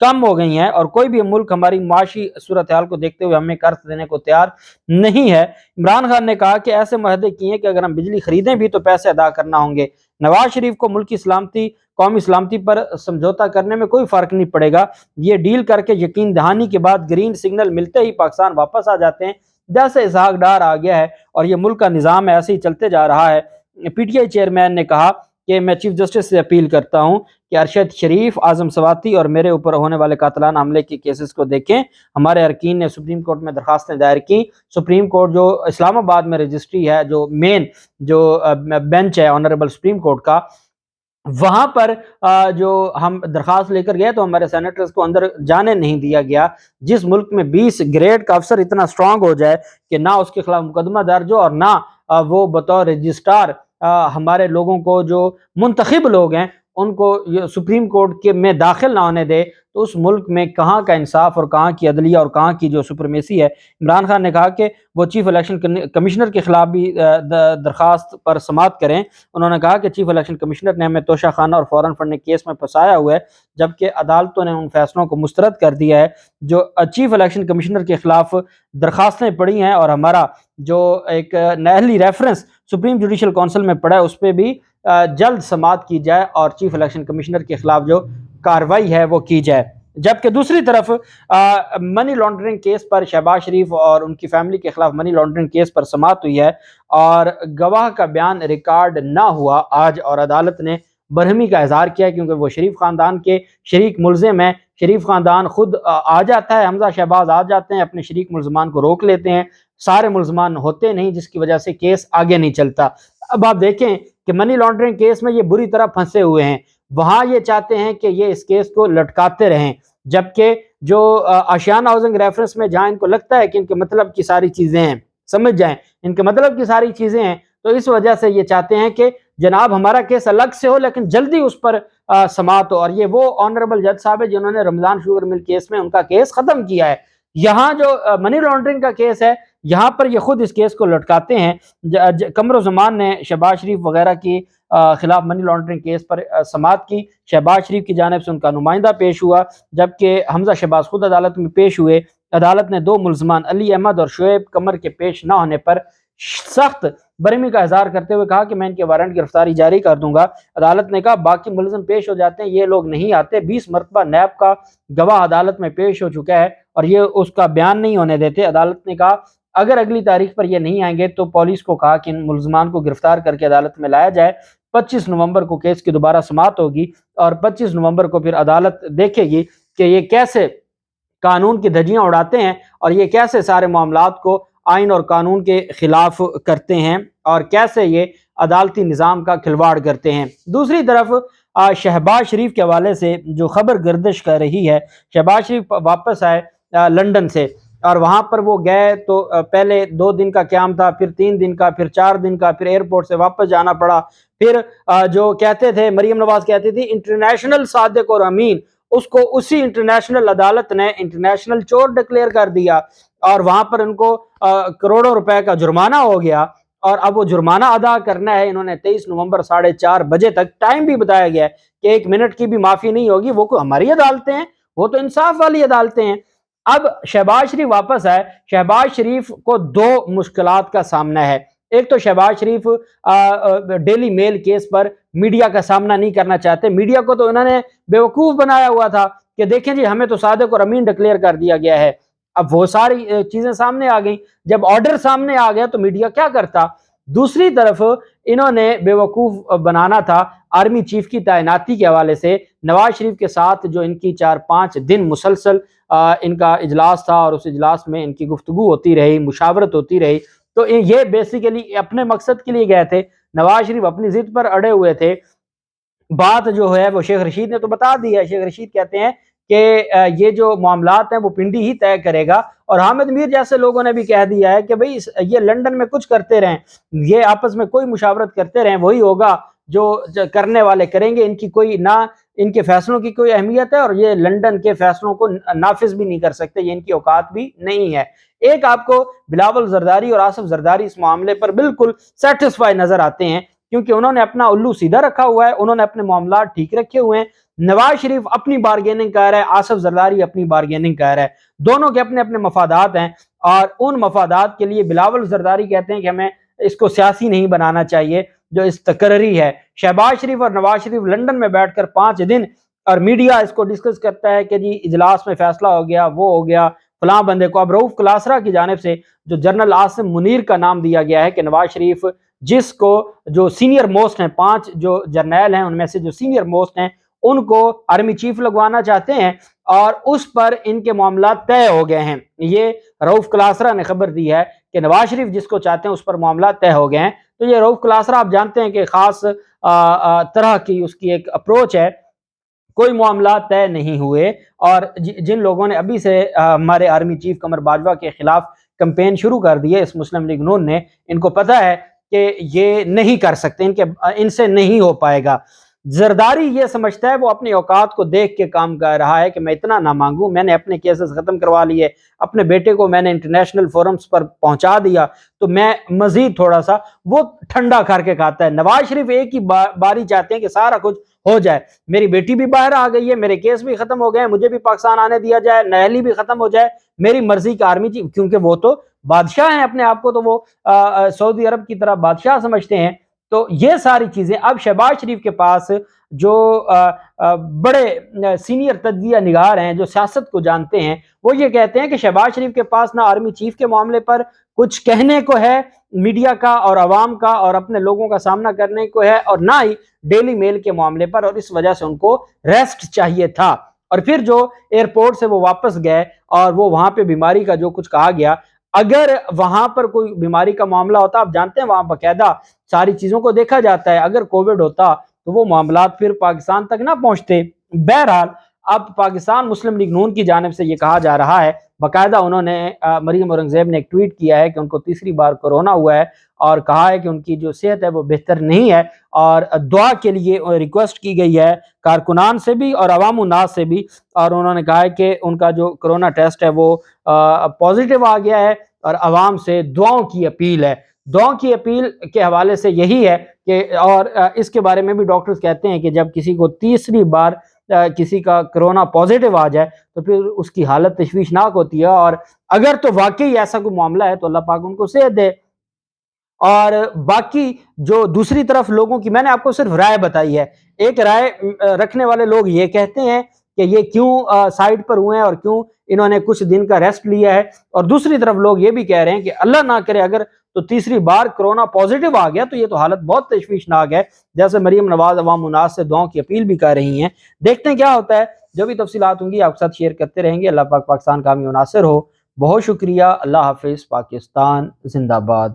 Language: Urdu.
کم ہو گئی ہیں اور کوئی بھی ملک ہماری معاشی صورتحال کو دیکھتے ہوئے ہمیں قرض دینے کو تیار نہیں ہے۔ عمران خان نے کہا کہ ایسے معاہدے کیے کہ اگر ہم بجلی خریدیں بھی تو پیسے ادا کرنا ہوں گے۔ نواز شریف کو ملکی سلامتی، قومی سلامتی پر سمجھوتہ کرنے میں کوئی فرق نہیں پڑے گا، یہ ڈیل کر کے یقین دہانی کے بعد گرین سگنل ملتے ہی پاکستان واپس آ جاتے ہیں، جیسے اسحاق ڈار آ گیا ہے اور یہ ملک کا نظام ایسے ہی چلتے جا رہا ہے۔ پی ٹی آئی چیئرمین نے کہا کہ میں چیف جسٹس سے اپیل کرتا ہوں کہ ارشد شریف، اعظم سواتی اور میرے اوپر ہونے والے قاتلانہ حملے کے کیسز کو دیکھیں۔ ہمارے ارکین نے سپریم کورٹ میں درخواستیں دائر کی۔ سپریم کورٹ جو اسلام آباد میں رجسٹری ہے، جو مین جو بینچ ہے آنریبل سپریم کورٹ کا، وہاں پر جو ہم درخواست لے کر گئے تو ہمارے سینیٹرز کو اندر جانے نہیں دیا گیا۔ جس ملک میں 20 گریڈ کا افسر اتنا سٹرونگ ہو جائے کہ نہ اس کے خلاف مقدمہ درج ہو اور نہ وہ بطور رجسٹرار ہمارے لوگوں کو، جو منتخب لوگ ہیں، ان کو سپریم کورٹ کے میں داخل نہ ہونے دے، تو اس ملک میں کہاں کا انصاف اور کہاں کی عدلیہ اور کہاں کی جو سپریمیسی ہے۔ عمران خان نے کہا کہ وہ چیف الیکشن کمشنر کے خلاف بھی درخواست پر سماعت کریں۔ انہوں نے کہا کہ چیف الیکشن کمشنر نے ہمیں توشہ خانہ اور فوراً فنڈنگ کیس میں پھنسایا ہوا ہے، جبکہ عدالتوں نے ان فیصلوں کو مسترد کر دیا ہے جو چیف الیکشن کمشنر کے خلاف درخواستیں پڑی ہیں، اور ہمارا جو ایک نہلی ریفرنس سپریم جوڈیشل کونسل میں پڑا ہے اس پہ بھی جلد سماعت کی جائے اور چیف الیکشن کمشنر کے خلاف جو کارروائی ہے وہ کی جائے۔ جبکہ دوسری طرف منی لانڈرنگ کیس پر شہباز شریف اور ان کی فیملی کے خلاف منی لانڈرنگ کیس پر سماعت ہوئی ہے اور گواہ کا بیان ریکارڈ نہ ہوا آج، اور عدالت نے برہمی کا اظہار کیا ہے کیونکہ وہ شریف خاندان کے شریک ملزم ہیں۔ شریف خاندان خود آ جاتا ہے، حمزہ شہباز آ جاتے ہیں، اپنے شریک ملزمان کو روک لیتے ہیں، سارے ملزمان ہوتے نہیں، جس کی وجہ سے کیس آگے نہیں چلتا۔ اب آپ دیکھیں کہ منی لانڈرنگ کیس میں یہ بری طرح پھنسے ہوئے ہیں، وہاں یہ چاہتے ہیں کہ یہ اس کیس کو لٹکاتے رہیں، جبکہ جو آشیانہ ہاؤسنگ ریفرنس میں جہاں ان کو لگتا ہے کہ ان کے مطلب کی ساری چیزیں ہیں، سمجھ جائیں ان کے مطلب کی ساری چیزیں ہیں، تو اس وجہ سے یہ چاہتے ہیں کہ جناب ہمارا کیس الگ سے ہو لیکن جلدی اس پر سماعت ہو، اور یہ وہ آنریبل جج صاحب ہے جنہوں نے رمضان شوگر مل کیس میں ان کا کیس ختم کیا ہے۔ یہاں جو منی لانڈرنگ کا کیس ہے، یہاں پر یہ خود اس کیس کو لٹکاتے ہیں۔ قمر و زمان نے شہباز شریف وغیرہ کی خلاف منی لانڈرنگ کیس پر سماعت کی، شہباز شریف کی جانب سے ان کا نمائندہ پیش ہوا، جبکہ حمزہ شہباز خود عدالت میں پیش ہوئے۔ عدالت نے 2 ملزمان علی احمد اور شعیب قمر کے پیش نہ ہونے پر سخت برہمی کا اظہار کرتے ہوئے کہا کہ میں ان کے وارنٹ گرفتاری جاری کر دوں گا۔ عدالت نے کہا باقی ملزم پیش ہو جاتے ہیں، یہ لوگ نہیں آتے۔ 20 مرتبہ نیب کا گواہ عدالت میں پیش ہو چکا ہے اور یہ اس کا بیان نہیں ہونے دیتے۔ عدالت نے کہا اگر اگلی تاریخ پر یہ نہیں آئیں گے تو پولیس کو کہا کہ ان ملزمان کو گرفتار کر کے عدالت میں لایا جائے۔ 25 نومبر کو کیس کی دوبارہ سماعت ہوگی اور 25 نومبر کو پھر عدالت دیکھے گی کہ یہ کیسے قانون کی دھجیاں اڑاتے ہیں اور یہ کیسے سارے معاملات کو آئین اور قانون کے خلاف کرتے ہیں اور کیسے یہ عدالتی نظام کا کھلواڑ کرتے ہیں۔ دوسری طرف شہباز شریف کے حوالے سے جو خبر گردش کر رہی ہے، شہباز شریف واپس آئے لندن سے اور وہاں پر وہ گئے تو پہلے 2 دن کا قیام تھا، پھر 3 دن کا، پھر 4 دن کا، پھر ایئرپورٹ سے واپس جانا پڑا۔ پھر جو کہتے تھے مریم نواز کہتی تھی انٹرنیشنل صادق اور امین، اس کو اسی انٹرنیشنل عدالت نے انٹرنیشنل چور ڈکلیئر کر دیا اور وہاں پر ان کو کروڑوں روپے کا جرمانہ ہو گیا اور اب وہ جرمانہ ادا کرنا ہے۔ انہوں نے 23 نومبر 4:30 بجے تک ٹائم بھی بتایا گیا ہے کہ 1 منٹ کی بھی معافی نہیں ہوگی۔ وہ کوئی ہماری عدالتیں ہیں؟ وہ تو انصاف والی عدالتیں ہیں۔ اب شہباز شریف واپس آئے، شہباز شریف کو 2 مشکلات کا سامنا ہے۔ ایک تو شہباز شریف ڈیلی میل کیس پر میڈیا کا سامنا نہیں کرنا چاہتے۔ میڈیا کو تو انہوں نے بیوقوف بنایا ہوا تھا کہ دیکھیں جی ہمیں تو صادق اور امین ڈکلیئر کر دیا گیا ہے۔ اب وہ ساری چیزیں سامنے آ گئیں، جب آرڈر سامنے آ گیا تو میڈیا کیا کرتا۔ دوسری طرف انہوں نے بیوقوف بنانا تھا آرمی چیف کی تعیناتی کے حوالے سے۔ نواز شریف کے ساتھ جو ان کی 4-5 دن مسلسل ان کا اجلاس تھا اور اس اجلاس میں ان کی گفتگو ہوتی رہی، مشاورت ہوتی رہی، تو یہ بیسیکلی اپنے مقصد کے لیے گئے تھے۔ نواز شریف اپنی ضد پر اڑے ہوئے تھے۔ بات جو ہے وہ شیخ رشید نے تو بتا دی ہے۔ شیخ رشید کہتے ہیں کہ یہ جو معاملات ہیں وہ پنڈی ہی طے کرے گا، اور حامد میر جیسے لوگوں نے بھی کہہ دیا ہے کہ بھئی یہ لندن میں کچھ کرتے رہیں، یہ آپس میں کوئی مشاورت کرتے رہیں، وہی ہوگا جو کرنے والے کریں گے، ان کی کوئی نہ ان کے فیصلوں کی کوئی اہمیت ہے اور یہ لندن کے فیصلوں کو نافذ بھی نہیں کر سکتے، یہ ان کی اوقات بھی نہیں ہے۔ ایک آپ کو بلاول زرداری اور آصف زرداری اس معاملے پر بالکل سیٹسفائی نظر آتے ہیں کیونکہ انہوں نے اپنا الو سیدھا رکھا ہوا ہے، انہوں نے اپنے معاملات ٹھیک رکھے ہوئے ہیں۔ نواز شریف اپنی بارگیننگ کر رہا ہے، آصف زرداری اپنی بارگیننگ کر رہا ہے، دونوں کے اپنے اپنے مفادات ہیں، اور ان مفادات کے لیے بلاول زرداری کہتے ہیں کہ ہمیں اس کو سیاسی نہیں بنانا چاہیے، جو اس تقرری ہے۔ شہباز شریف اور نواز شریف لندن میں بیٹھ کر 5 دن اور میڈیا اس کو ڈسکس کرتا ہے کہ جی اجلاس میں فیصلہ ہو گیا، وہ ہو گیا فلاں بندے کو۔ اب رؤف کلاسرا کی جانب سے جو جنرل عاصم منیر کا نام دیا گیا ہے کہ نواز شریف جس کو جو سینئر موسٹ ہیں، 5 جو جرنیل ہیں ان میں سے جو سینئر موسٹ ہیں ان کو آرمی چیف لگوانا چاہتے ہیں، اور اس پر ان کے معاملات طے ہو گئے ہیں۔ یہ رؤف کلاسرا نے خبر دی ہے کہ نواز شریف جس کو چاہتے ہیں اس پر معاملات طے ہو گئے ہیں۔ تو یہ رؤف کلاسرا آپ جانتے ہیں کہ خاص طرح کی اس کی ایک اپروچ ہے، کوئی معاملات طے نہیں ہوئے، اور جن لوگوں نے ابھی سے ہمارے آرمی چیف قمر باجوہ کے خلاف کمپین شروع کر دی ہے اس مسلم لیگ نون نے، ان کو پتہ ہے کہ یہ نہیں کر سکتے، ان سے نہیں ہو پائے گا۔ زرداری یہ سمجھتا ہے، وہ اپنی اوقات کو دیکھ کے کام کر رہا ہے کہ میں اتنا نہ مانگوں، میں نے اپنے کیسز ختم کروا لیے، اپنے بیٹے کو میں نے انٹرنیشنل فورمز پر پہنچا دیا، تو میں مزید تھوڑا سا وہ ٹھنڈا کر کے کھاتا ہے۔ نواز شریف ایک ہی باری چاہتے ہیں کہ سارا کچھ ہو جائے، میری بیٹی بھی باہر آ گئی ہے، میرے کیس بھی ختم ہو گئے ہیں، مجھے بھی پاکستان آنے دیا جائے، نہلی بھی ختم ہو جائے، میری مرضی کا آرمی چیف، کیونکہ وہ تو بادشاہ ہیں، اپنے آپ کو تو وہ سعودی عرب کی طرح بادشاہ سمجھتے ہیں۔ تو یہ ساری چیزیں اب شہباز شریف کے پاس جو بڑے سینئر تجزیہ نگار ہیں جو سیاست کو جانتے ہیں، وہ یہ کہتے ہیں کہ شہباز شریف کے پاس نہ آرمی چیف کے معاملے پر کچھ کہنے کو ہے میڈیا کا اور عوام کا اور اپنے لوگوں کا سامنا کرنے کو ہے، اور نہ ہی ڈیلی میل کے معاملے پر، اور اس وجہ سے ان کو ریسٹ چاہیے تھا۔ اور پھر جو ایئرپورٹ سے وہ واپس گئے اور وہ وہاں پہ بیماری کا جو کچھ کہا گیا، اگر وہاں پر کوئی بیماری کا معاملہ ہوتا، آپ جانتے ہیں وہاں باقاعدہ ساری چیزوں کو دیکھا جاتا ہے، اگر کووڈ ہوتا تو وہ معاملات پھر پاکستان تک نہ پہنچتے۔ بہرحال اب پاکستان مسلم لیگ نون کی جانب سے یہ کہا جا رہا ہے، باقاعدہ انہوں نے مریم اورنگزیب نے ایک ٹویٹ کیا ہے کہ ان کو تیسری بار کورونا ہوا ہے، اور کہا ہے کہ ان کی جو صحت ہے وہ بہتر نہیں ہے، اور دعا کے لیے ریکویسٹ کی گئی ہے کارکنان سے بھی اور عوام الناس سے بھی، اور انہوں نے کہا ہے کہ ان کا جو کرونا ٹیسٹ ہے وہ پازیٹیو آ گیا ہے، اور عوام سے دعاؤں کی اپیل ہے۔ دعاؤں کی اپیل کے حوالے سے یہی ہے کہ، اور اس کے بارے میں بھی ڈاکٹرز کہتے ہیں کہ جب کسی کو تیسری بار کسی کا کرونا پازیٹیو آ جائے تو پھر اس کی حالت تشویشناک ہوتی ہے، اور اگر تو واقعی ایسا کوئی معاملہ ہے تو اللہ پاک ان کو صحت دے۔ اور باقی جو دوسری طرف لوگوں کی، میں نے آپ کو صرف رائے بتائی ہے، ایک رائے رکھنے والے لوگ یہ کہتے ہیں کہ یہ کیوں سائٹ پر ہوئے ہیں اور کیوں انہوں نے کچھ دن کا ریسٹ لیا ہے، اور دوسری طرف لوگ یہ بھی کہہ رہے ہیں کہ اللہ نہ کرے اگر تو تیسری بار کرونا پازیٹیو آ گیا تو یہ تو حالت بہت تشویشناک ہے، جیسے مریم نواز عوام الناس سے دعاؤں کی اپیل بھی کر رہی ہیں۔ دیکھتے ہیں کیا ہوتا ہے، جو بھی تفصیلات ہوں گی آپ کے ساتھ شیئر کرتے رہیں گے۔ اللہ پاک پاکستان کامیاب و ناصر ہو۔ بہت شکریہ، اللہ حافظ، پاکستان زندہ باد۔